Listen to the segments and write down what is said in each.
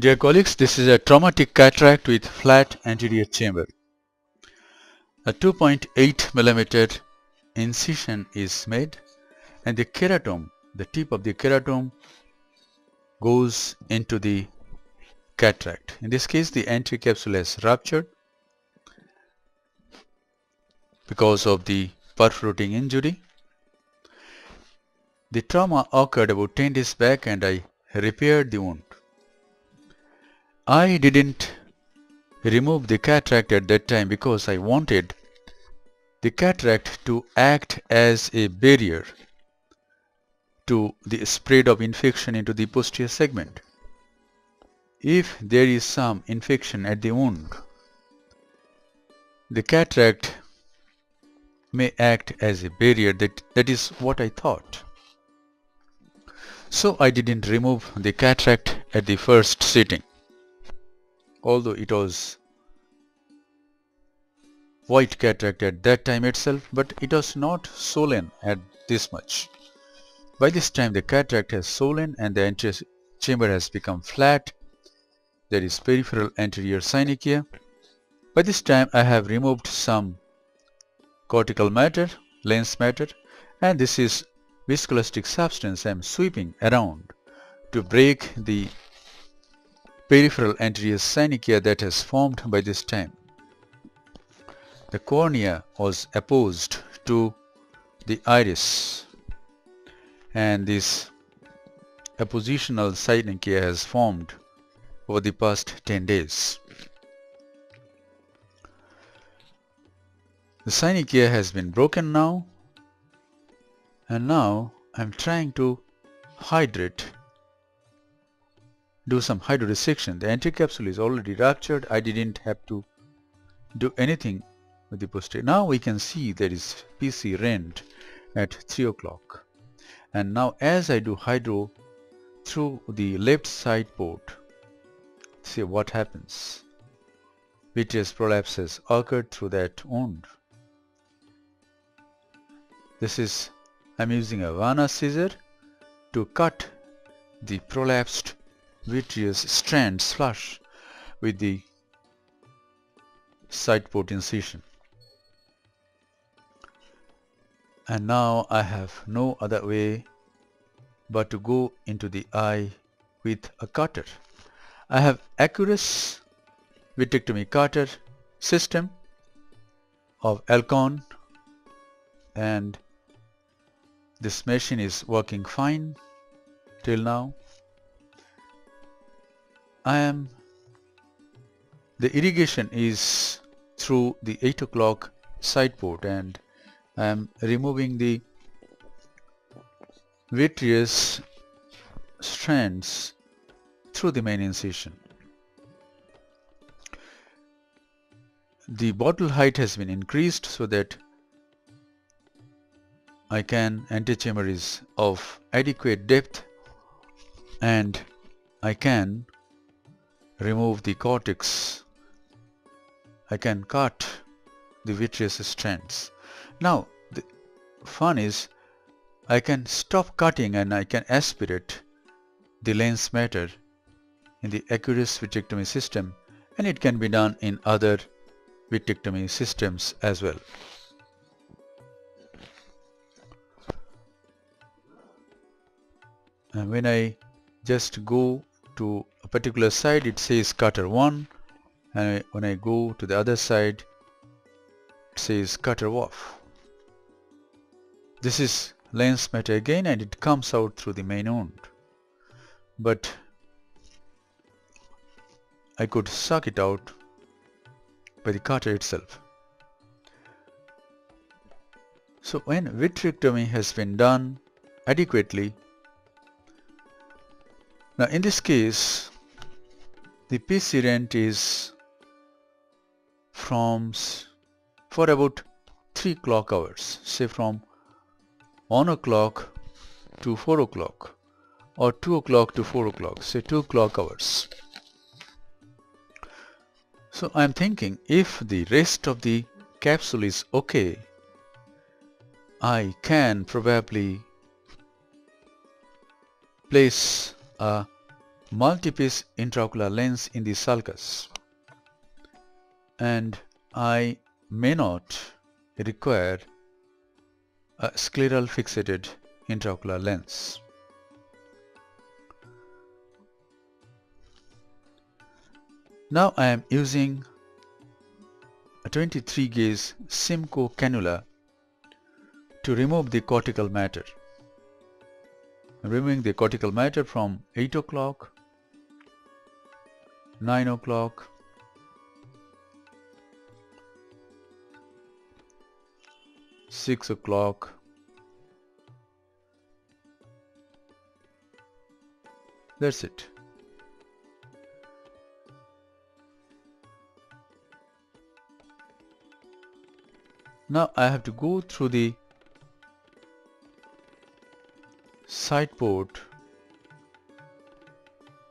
Dear colleagues, this is a traumatic cataract with flat anterior chamber. A 2.8 mm incision is made and the keratome, the tip of the keratome goes into the cataract. In this case, the anterior capsule has ruptured because of the perforating injury. The trauma occurred about 10 days back and I repaired the wound. I didn't remove the cataract at that time because I wanted the cataract to act as a barrier to the spread of infection into the posterior segment. If there is some infection at the wound, the cataract may act as a barrier. That is what I thought. So I didn't remove the cataract at the first sitting, although it was white cataract at that time itself, but it was not swollen at this much. By this time the cataract has swollen and the anterior chamber has become flat. There is peripheral anterior synechia. By this time I have removed some cortical matter, lens matter, and this is viscoelastic substance I am sweeping around to break the peripheral anterior synechia that has formed by this time. The cornea was opposed to the iris and this oppositional synechia has formed over the past 10 days. The synechia has been broken now, and now I am trying to hydrate, do some hydrodissection. The anterior capsule is already ruptured. I didn't have to do anything with the posterior. Now we can see there is PC rent at 3 o'clock. And now as I do hydro through the left side port, see what happens. Vitreous prolapse has occurred through that wound. I'm using a Vanna scissor to cut the prolapsed vitreous strands flush with the side port incision. And now I have no other way but to go into the eye with a cutter. I have Accurus vitrectomy cutter system of Alcon, and this machine is working fine till now. The irrigation is through the 8 o'clock side port and I am removing the vitreous strands through the main incision. The bottle height has been increased so that antechamber is of adequate depth and I can remove the cortex. I can cut the vitreous strands. Now the fun is I can stop cutting and I can aspirate the lens matter in the Accurus vitrectomy system, and it can be done in other vitrectomy systems as well. And when I just go to a particular side, it says cutter 1, and when I go to the other side, it says cutter off. This is lens matter again and it comes out through the main wound, but I could suck it out by the cutter itself. So when vitrectomy has been done adequately, now in this case the PC rent is for about 3 clock hours, say from 1 o'clock to 4 o'clock or 2 o'clock to 4 o'clock, say 2 clock hours. So I am thinking if the rest of the capsule is okay, I can probably place a multi-piece intraocular lens in the sulcus, and I may not require a scleral fixated intraocular lens. Now I am using a 23 gauge Simcoe cannula to remove the cortical matter. Removing the cortical matter from 8 o'clock, 9 o'clock, 6 o'clock, that's it. Now I have to go through the side port,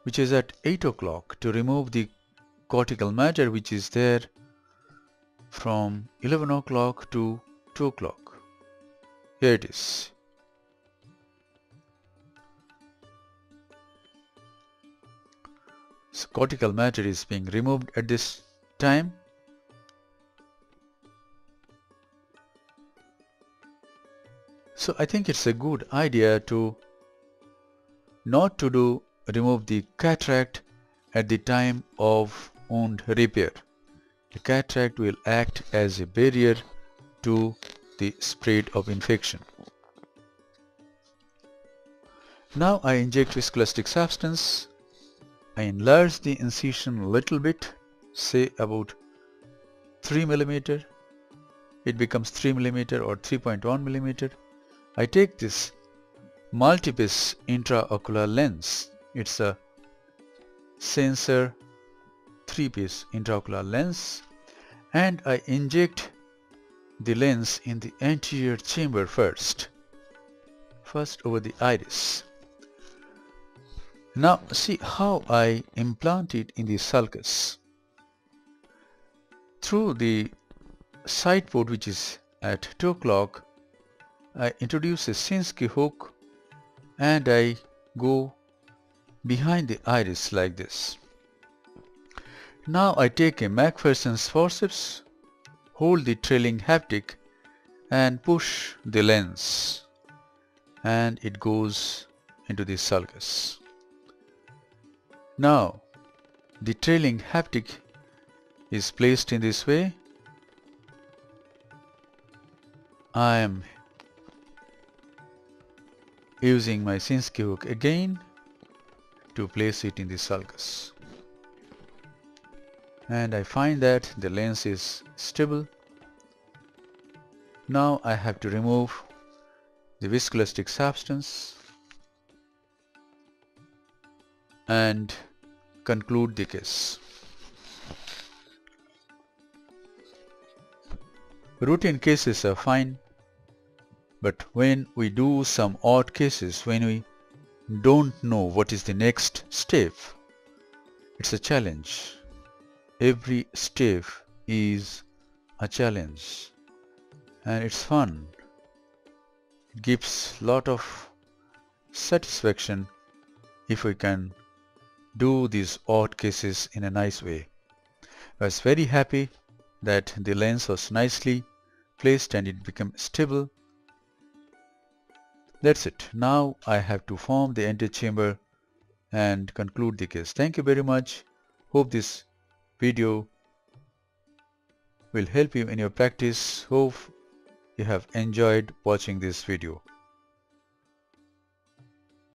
which is at 8 o'clock, to remove the cortical matter which is there from 11 o'clock to 2 o'clock. Here it is. So cortical matter is being removed at this time. So I think it's a good idea to not to remove the cataract at the time of wound repair. The cataract will act as a barrier to the spread of infection. Now I inject viscoelastic substance. I enlarge the incision a little bit, say about 3 mm. It becomes 3 mm or 3.1 mm. I take this multi-piece intraocular lens. It's a sensor 3-piece intraocular lens, and I inject the lens in the anterior chamber first over the iris. Now see how I implant it in the sulcus. Through the side port, which is at 2 o'clock, I introduce a Sinskey hook and I go behind the iris like this. Now I take a Macpherson's forceps, hold the trailing haptic and push the lens, and it goes into the sulcus. Now the trailing haptic is placed in this way. I am using my Sinskey hook again to place it in the sulcus, and I find that the lens is stable. Now I have to remove the viscoelastic substance and conclude the case. Routine cases are fine, but when we do some odd cases, when we don't know what is the next step, it's a challenge. Every step is a challenge, and it's fun. It gives a lot of satisfaction if we can do these odd cases in a nice way. I was very happy that the lens was nicely placed and it became stable. That's it. Now I have to form the antechamber and conclude the case. Thank you very much. Hope this video will help you in your practice. Hope you have enjoyed watching this video.